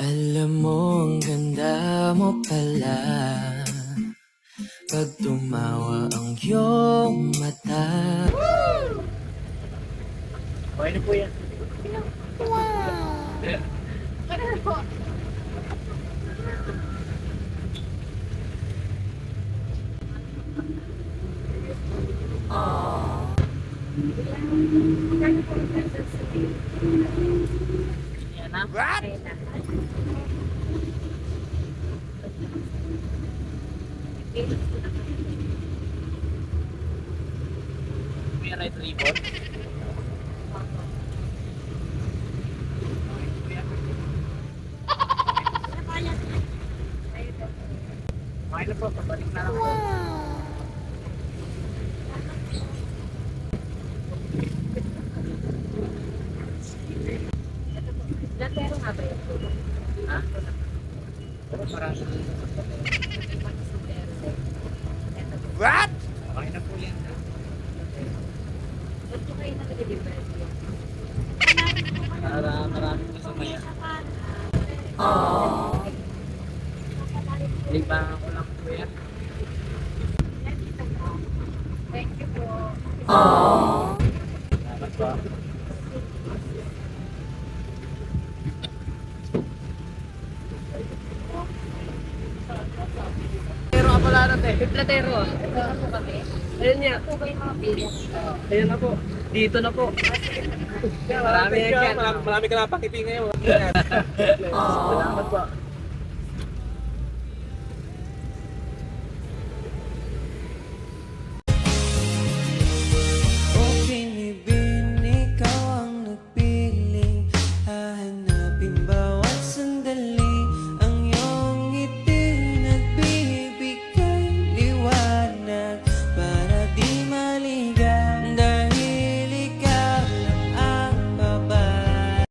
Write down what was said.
Alam mo, ang ganda mo pala pag tumawa ang iyong mata. Okay na po yan. Yan na. What? May right ribbon. Okay na po, pabalik na lang. Latero nga ba yun? Ha? Pero marami. What? Okay na po yan. Ito kayo nag-deliver. Marami po sa maya. Libangan ko lang po yan. Thank you po. Salamat po. Pero ka pala natin. Latero ah. Ito ako kami. Ayun niya. Ito ba yung mga bilang? Ayun na po. Dito na po. Marami yan. Marami ka na pakiti ngayon. Salamat po.